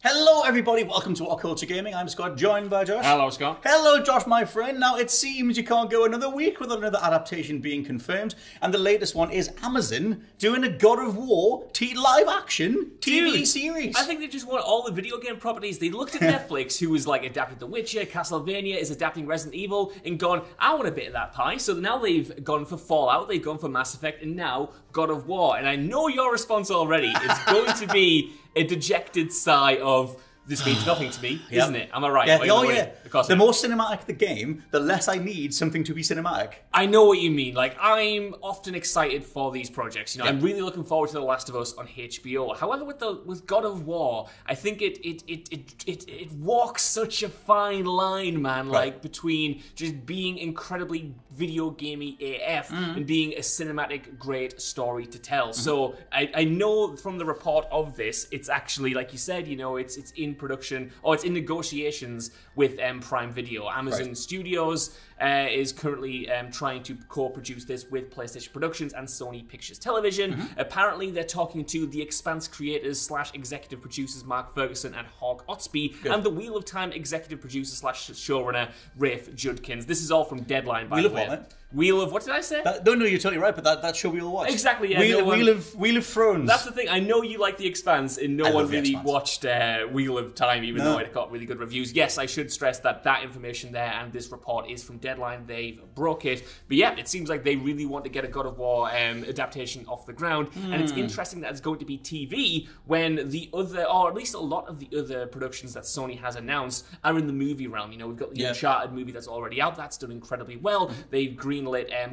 Hello everybody, welcome to WhatCulture Gaming. I'm Scott, joined by Josh. Hello, Scott. Hello Josh, my friend. Now it seems you can't go another week without another adaptation being confirmed, and the latest one is Amazon doing a God of War live action TV series. I think they just want all the video game properties. They looked at Netflix, who was like adapted The Witcher, Castlevania is adapting Resident Evil, and gone, I want a bit of that pie. So now they've gone for Fallout, they've gone for Mass Effect, and now God of War. And I know your response already is going to be a dejected sigh of, this means nothing to me, isn't it? Am I right? Yeah. Oh, yeah. The more cinematic the game, the less I need something to be cinematic. I know what you mean. Like, I'm often excited for these projects. You know, I'm really looking forward to The Last of Us on HBO. However, with God of War, I think it walks such a fine line, man. Like between just being incredibly video gamey AF and being a cinematic great story to tell. So I know from the report of this, it's actually, like you said, you know, it's in production, or it's in negotiations with Prime Video. Amazon Studios is currently trying to co-produce this with PlayStation Productions and Sony Pictures Television. Apparently, they're talking to The Expanse creators / executive producers Mark Ferguson and Hawk Otsby, and the Wheel of Time executive producer / showrunner Rafe Judkins. This is all from Deadline, by the way. Wheel of, what did I say? No, you're totally right, but that show we'll watch. Exactly, yeah. Wheel of Thrones. That's the thing. I know you like The Expanse, and no one really watched Wheel of Time, even though it got really good reviews. Yes, I should stress that information there, and this report is from Deadline. They've broke it. But yeah, it seems like they really want to get a God of War adaptation off the ground, and it's interesting that it's going to be TV when the other, or at least a lot of the other productions that Sony has announced are in the movie realm. You know, we've got the Uncharted movie that's already out. That's done incredibly well. They've greenlit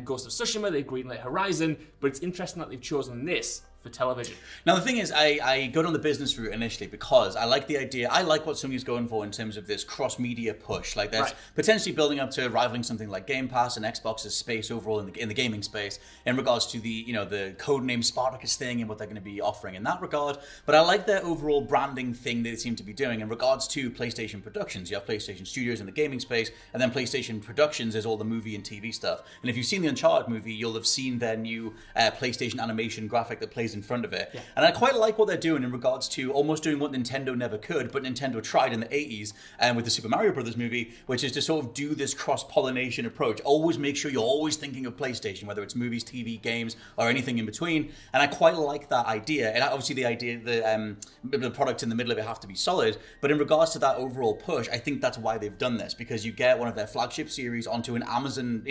Ghost of Tsushima, they've greenlit Horizon, but it's interesting that they've chosen this for television. Now the thing is, I go down the business route initially because I like the idea. I like what Sony's going for in terms of this cross-media push. Like that's potentially building up to rivaling something like Game Pass and Xbox's space overall in the gaming space in regards to the the codename Spartacus thing and what they're going to be offering in that regard. But I like their overall branding thing they seem to be doing in regards to PlayStation Productions. You have PlayStation Studios in the gaming space, and then PlayStation Productions is all the movie and TV stuff. And if you've seen the Uncharted movie, you'll have seen their new PlayStation animation graphic that plays in front of it. And I quite like what they're doing in regards to almost doing what Nintendo never could, but Nintendo tried in the 80s with the Super Mario Brothers movie, which is to sort of do this cross-pollination approach. Always make sure you're always thinking of PlayStation, whether it's movies, TV, games, or anything in between. And I quite like that idea. And obviously the idea that the product in the middle of it have to be solid, but in regards to that overall push, I think that's why they've done this, because you get one of their flagship series onto an Amazon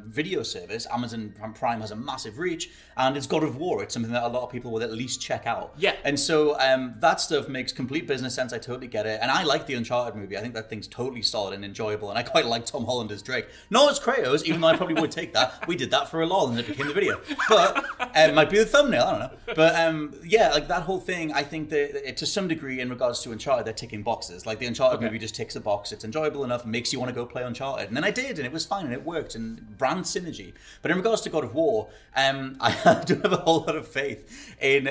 video service. Amazon Prime has a massive reach, and it's God of War. It's something that a lot of people will at least check out. And so that stuff makes complete business sense. I totally get it. And I like the Uncharted movie. I think that thing's totally solid and enjoyable. And I quite like Tom Holland as Drake. No, it's Kratos, even though I probably would take that. We did that for a lull and it became the video. But it might be the thumbnail, I don't know. But yeah, like that whole thing, I think that to some degree in regards to Uncharted, they're ticking boxes. Like the Uncharted movie just ticks a box. It's enjoyable enough, makes you want to go play Uncharted. And then I did, and it was fine, and it worked, and brand synergy. But in regards to God of War, I don't have a whole lot of faith in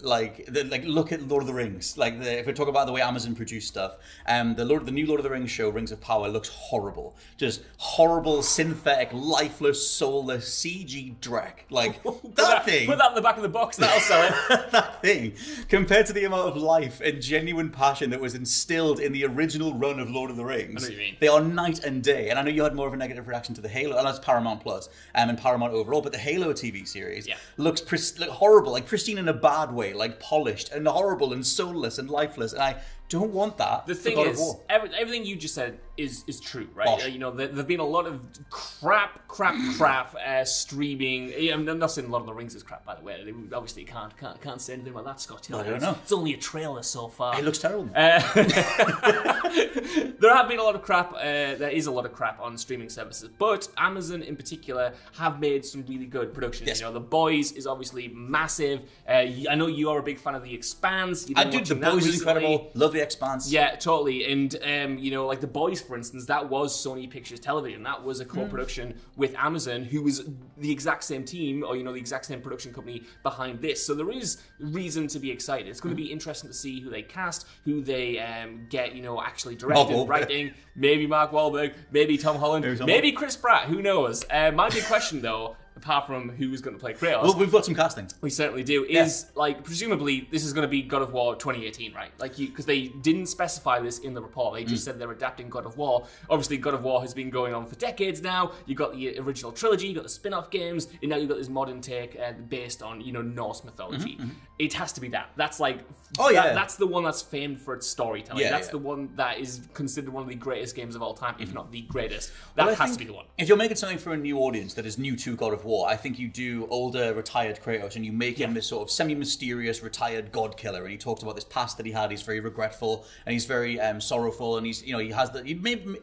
look at Lord of the Rings. If we talk about the way Amazon produced stuff, the new Lord of the Rings show, Rings of Power, looks horrible. Just horrible, synthetic, lifeless, soulless CG dreck. Like that thing. Put that in the back of the box. That'll sell it. That thing, compared to the amount of life and genuine passion that was instilled in the original run of Lord of the Rings, I know what you mean. They are night and day. And I know you had more of a negative reaction to the Halo, and that's Paramount Plus and Paramount overall, but the Halo TV series looks horrible, like pristine in a bad way, like polished and horrible and soulless and lifeless, and I don't want that. The thing is, everything you just said is true, right? You know, there've been a lot of crap streaming. I'm not saying a lot of the Rings is crap, by the way. They obviously can't say anything about that, Scott. I don't know. It's only a trailer so far. It looks terrible. There have been a lot of crap. There is a lot of crap on streaming services, but Amazon in particular have made some really good productions. Yes. You know, The Boys is obviously massive. I know you are a big fan of The Expanse. I do. The Boys is incredible. Love The Expanse. Yeah, totally. And you know, like The Boys, for instance, that was Sony Pictures Television. That was a co-production with Amazon, who was the exact same team, or the exact same production company behind this. So there is reason to be excited. It's going to be interesting to see who they cast, who they get, actually directing, writing. Maybe Mark Wahlberg, maybe Tom Holland, maybe Chris Pratt. Who knows? My big question though, apart from who's going to play Kratos. Well, we've got some casting. We certainly do. Is like presumably this is going to be God of War 2018, right? Like because they didn't specify this in the report. They just said they're adapting God of War. Obviously, God of War has been going on for decades now. You got the original trilogy, you got the spin-off games, and now you've got this modern take based on Norse mythology. It has to be that. That's like that's the one that's famed for its storytelling. That's the one that is considered one of the greatest games of all time, if not the greatest. That has to be the one. If you're making something for a new audience that is new to God of War, I think you do older, retired Kratos, and you make him this sort of semi-mysterious, retired god killer. And he talks about this past that he had. He's very regretful, and he's very sorrowful, and he's, he has the.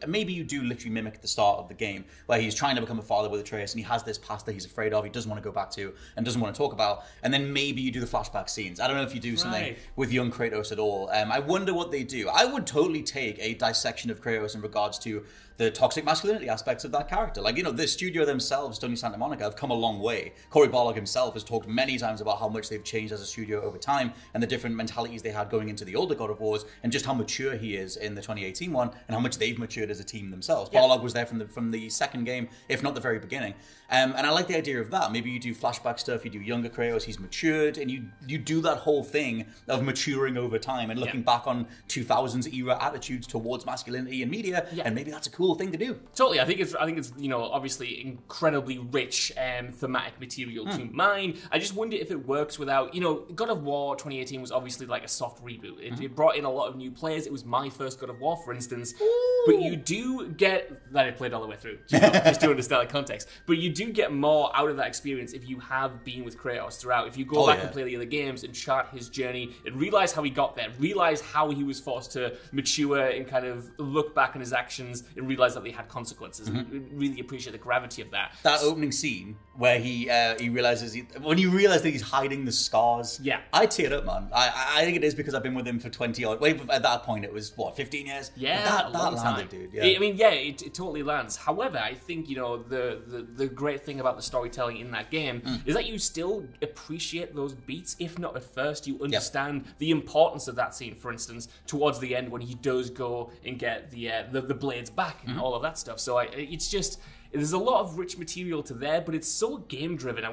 Maybe you do literally mimic the start of the game where he's trying to become a father with Atreus, and he has this past that he's afraid of, he doesn't want to go back to, and doesn't want to talk about. And then maybe you do the flashback scenes. I don't know if you do something with young Kratos at all. I wonder what they do. I would totally take a dissection of Kratos in regards to the toxic masculinity aspects of that character. Like, the studio themselves, Tony Santa Monica, have come a long way. Cory Barlog himself has talked many times about how much they've changed as a studio over time and the different mentalities they had going into the older God of Wars and just how mature he is in the 2018 one and how much they've matured as a team themselves. Yeah. Barlog was there from the second game, if not the very beginning. And I like the idea of that. Maybe you do flashback stuff, you do younger Kratos, he's matured, and you do that whole thing of maturing over time and looking back on 2000s era attitudes towards masculinity in media, and maybe that's a cool thing to do. Totally. I think it's obviously incredibly rich thematic material to mine. I just wonder if it works without, God of War 2018 was obviously like a soft reboot. It brought in a lot of new players. It was my first God of War, for instance. Ooh. But you do get that I played all the way through, just to understand the context. But you do get more out of that experience if you have been with Kratos throughout. If you go back and play the other games and chart his journey and realize how he got there, realize how he was forced to mature and kind of look back on his actions and realize that they had consequences, and really appreciate the gravity of that. That opening scene where he realizes when you realize that he's hiding the scars. Yeah, I teared up, man. I think it is because I've been with him for 20 odd. Wait, at that point it was 15 years. Yeah, that landed, dude. Yeah. It totally lands. However, I think the great thing about the storytelling in that game is that you still appreciate those beats, if not at first. You understand the importance of that scene. For instance, towards the end when he does go and get the blades back and all of that stuff. So it's just. There's a lot of rich material to there, but it's so game driven.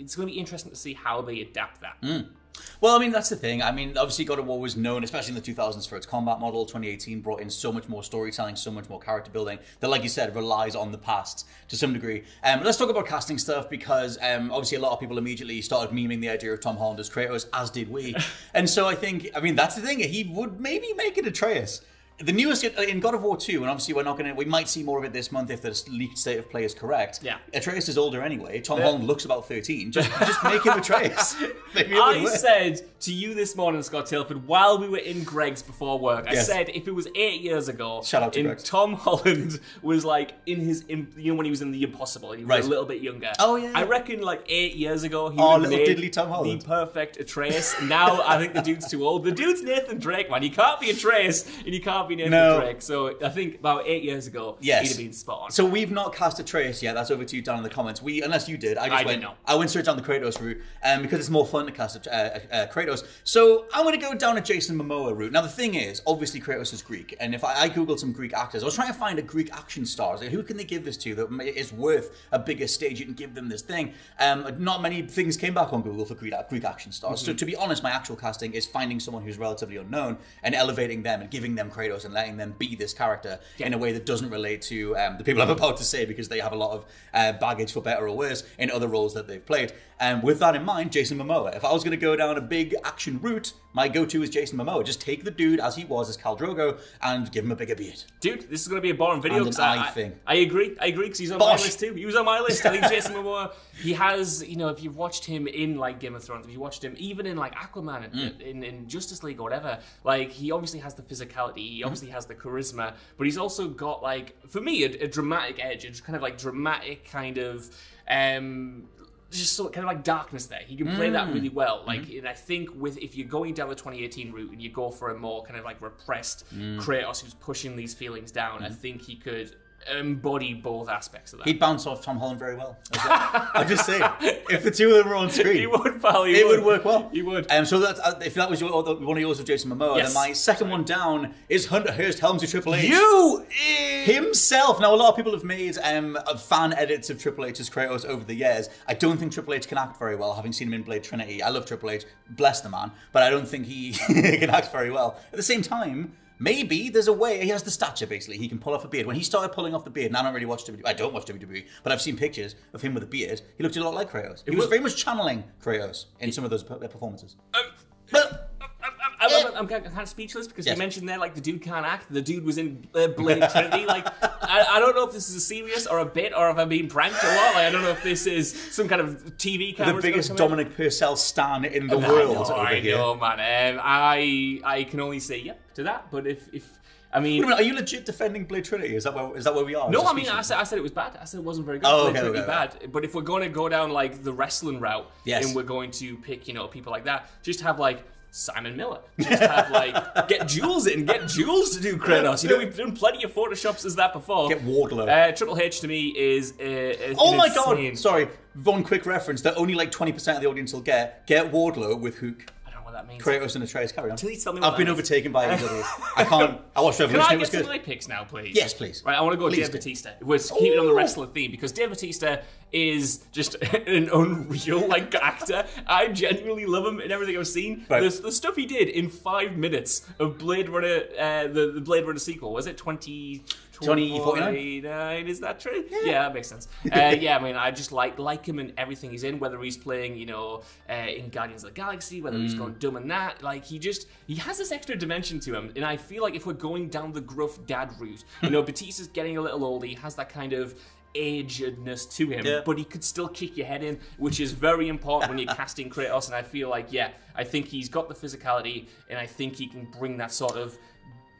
It's going to be interesting to see how they adapt that. Well, that's the thing. Obviously God of War was known, especially in the 2000s, for its combat model. 2018 brought in so much more storytelling, so much more character building that, like you said, relies on the past to some degree. Let's talk about casting stuff because obviously a lot of people immediately started memeing the idea of Tom Holland as Kratos, as did we. And so I think, that's the thing. He would maybe make it Atreus. The newest in God of War 2, and obviously we might see more of it this month if the leaked state of play is correct. Yeah. Atreus is older anyway. Tom Holland looks about 13. Just make him Atreus. Maybe I said to you this morning, Scott Tilford, while we were in Greg's before work, I said if it was 8 years ago, shout out to Greg. Tom Holland was like in his, when he was in The Impossible, and he was a little bit younger. Oh yeah. I reckon like 8 years ago, he would have made diddly Tom Holland. the perfect Atreus. Now I think the dude's too old. The dude's Nathan Drake, man. You can't be Atreus and you can't be Nathan Drake. So I think about 8 years ago, he'd have been spot on. So we've not cast Atreus yet. That's over to you down in the comments. Unless you did. I went straight down the Kratos route because it's more fun to cast Kratos. So I'm going to go down a Jason Momoa route. Now the thing is, obviously Kratos is Greek, and if I googled some Greek actors, I was trying to find a Greek action star. Like, who can they give this to that is worth a bigger stage? You can give them this thing. Not many things came back on Google for Greek action stars. So to be honest, my actual casting is finding someone who's relatively unknown and elevating them and giving them Kratos and letting them be this character in a way that doesn't relate to the people I'm about to say, because they have a lot of baggage, for better or worse, in other roles that they've played. With that in mind, Jason Momoa. If I was going to go down a big action route, my go-to is Jason Momoa. Just take the dude as he was as Khal Drogo and give him a bigger beard. Dude, this is going to be a boring video. And an eye thing. I agree, because he's on my list too. He was on my list. I think Jason Momoa, he has, if you've watched him in like Game of Thrones, if you watched him even in like Aquaman in Justice League or whatever, like he obviously has the physicality, he obviously has the charisma, but he's also got like, for me, a dramatic edge, a kind of like dramatic kind of just sort of kind of like darkness there. He can play that really well. Like, and I think if you're going down the 2018 route and you go for a more kind of like repressed Kratos who's pushing these feelings down, I think he could embody both aspects of that. He'd bounce off Tom Holland very well. I'm just saying, if the two of them were on screen, He would, pal. It would work well. He would. So that if that was one of yours with Jason Momoa, Yes. then my second one down is Hunter Hearst Helmsley Triple H. Himself. Now, a lot of people have made fan edits of Triple H's Kratos over the years. I don't think Triple H can act very well, having seen him in Blade Trinity. I love Triple H, bless the man, but I don't think he can act very well. At the same time, maybe there's a way. He has the stature, basically. He can pull off a beard. When he started pulling off the beard, and I don't really watch WWE. I don't watch WWE, but I've seen pictures of him with a beard. He looked a lot like Kratos. He was very much channeling Kratos in some of those performances. I'm kind of speechless because you mentioned there, like, the dude can't act. The dude was in Blade Trinity. Like, I don't know if this is a serious or a bit or if I'm being pranked or what. Like, I don't know if this is some kind of TV camera. The biggest Dominic Purcell stan in the world over here. I know, man. I can only say yep to that. But if I mean, wait a minute, are you legit defending Blade Trinity? Is that where we are? No, I mean, I said it was bad. I said it wasn't very good. Oh, Blade okay, Trinity bad. But if we're going to go down like the wrestling route, and we're going to pick, people like that, just have like Simon Miller. Just have like get Jules to do Kratos. We've done plenty of photoshops as that before. Get Wardlow. Triple H to me is oh my god! Sorry, one quick reference that only like 20% of the audience will get. Get Wardlow with Hook. That means. Kratos and Atreus, carry on. Please tell me what I've been overtaken by AEW. I can't. I watched Revolution. Can I it was get some good. of my picks now, please? Yes, please. Right, I want to go with Dave Bautista. We're keeping on the wrestler theme because Dave Bautista is just an unreal actor. I genuinely love him in everything I've seen. Right. The stuff he did in 5 minutes of Blade Runner, the Blade Runner sequel, was it 2049? Is that true? Yeah, that makes sense. I mean, I just like him in everything he's in, whether he's playing, in Guardians of the Galaxy, whether he's going dumb and that. Like, he has this extra dimension to him, and I feel like if we're going down the gruff dad route, Batista's getting a little old, he has that kind of agedness to him, but he could still kick your head in, which is very important when you're casting Kratos, and I feel like, I think he's got the physicality, and I think he can bring that sort of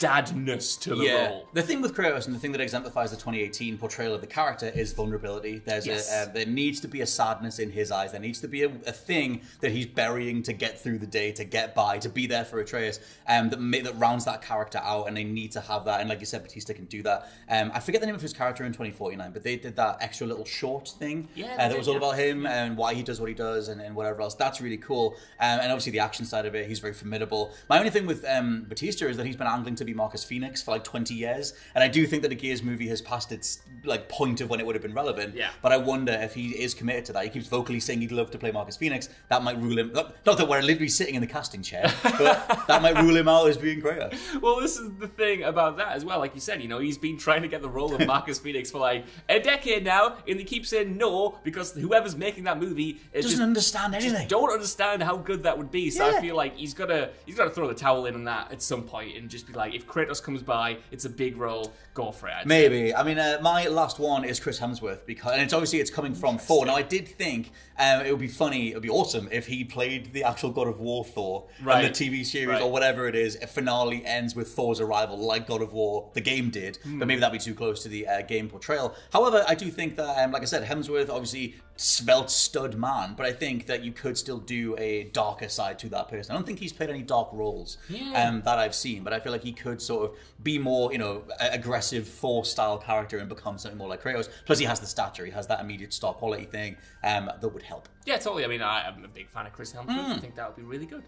dadness to the role. The thing with Kratos and the thing that exemplifies the 2018 portrayal of the character is vulnerability. There's there needs to be a sadness in his eyes. There needs to be a thing that he's burying to get through the day, to get by, to be there for Atreus, that rounds that character out, and they need to have that. And like you said, Batista can do that. I forget the name of his character in 2049, but they did that extra little short thing that was all about him and why he does what he does and whatever else. That's really cool. And obviously the action side of it, he's very formidable. My only thing with Batista is that he's been angling to be Marcus Phoenix for like 20 years, and I do think that a Gears movie has passed its point of when it would have been relevant. But I wonder if he is committed to that. He keeps vocally saying he'd love to play Marcus Phoenix. That might rule him. Not that we're literally sitting in the casting chair, but that might rule him out as being greater. Well, this is the thing about that as well. Like you said, he's been trying to get the role of Marcus Phoenix for like a decade now, and they keep saying no because whoever's making that movie doesn't understand anything. Don't understand how good that would be. So I feel like he's got to throw the towel in on that at some point and just be like, if Kratos comes by, it's a big role, go for it. Maybe. I mean, my last one is Chris Hemsworth, and it's coming from Thor. Now, I did think it would be funny, it would be awesome if he played the actual God of War Thor, and the TV series or whatever it is, a finale ends with Thor's arrival, like God of War, the game did, but maybe that'd be too close to the game portrayal. However, I do think that, like I said, Hemsworth, obviously svelte stud man, but I think that you could still do a darker side to that person. I don't think he's played any dark roles that I've seen, but I feel like he could sort of be more, aggressive Thor-style character and become something more like Kratos. Plus, he has the stature, he has that immediate star quality thing that would help. Yeah, totally. I mean, I'm a big fan of Chris Hemsworth. I think that would be really good,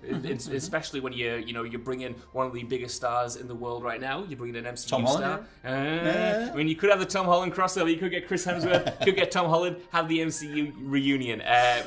especially when you bring in one of the biggest stars in the world right now. You bring in an MCU Tom star. I mean, you could have the Tom Holland crossover. You could get Chris Hemsworth. You could get Tom Holland. Have the MCU reunion.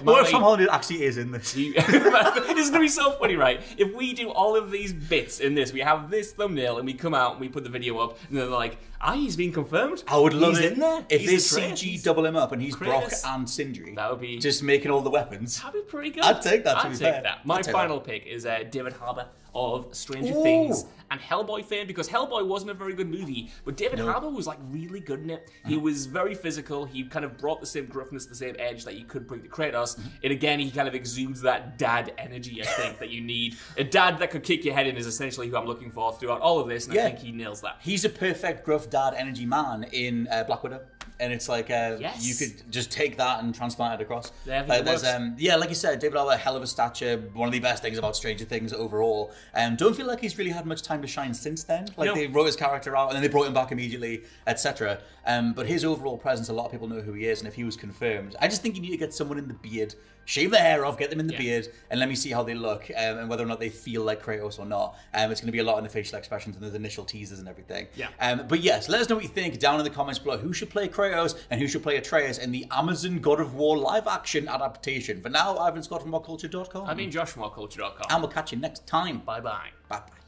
What if Tom Holland actually is in this? This is going to be so funny, right? If we do all of these bits in this, we have this thumbnail, and we come out and we put the video up, and they're like, he's been confirmed. I would love he's it in there. if he's they CG double him up and he's Brock and Sindri. That would be just making all the weapons. That'd be pretty good. I'd take that. To be fair. My final pick is David Harbour of Stranger Things and Hellboy fame, because Hellboy wasn't a very good movie, but David Harbour was really good in it. He was very physical. He kind of brought the same gruffness, the same edge that you could bring to Kratos. And again, he kind of exudes that dad energy, I think, that you need. A dad that could kick your head in is essentially who I'm looking for throughout all of this, and I think he nails that. He's a perfect gruff dad energy man in Black Widow. and it's like you could just take that and transplant it across. There's like you said, David Harbour, hell of a stature. One of the best things about Stranger Things overall. Don't feel like he's really had much time to shine since then. Like they wrote his character out and then they brought him back immediately, etc. But his overall presence, a lot of people know who he is, and if he was confirmed, I just think you need to get someone in the beard, shave their hair off, get them in the beard, and let me see how they look, and whether or not they feel like Kratos or not. It's going to be a lot in the facial expressions and those initial teasers and everything. But yes, let us know what you think down in the comments below. Who should play Kratos and who should play Atreus in the Amazon God of War live-action adaptation? For now, I've been Scott from WhatCulture.com. I've been Josh from WhatCulture.com. And we'll catch you next time. Bye-bye. Bye-bye.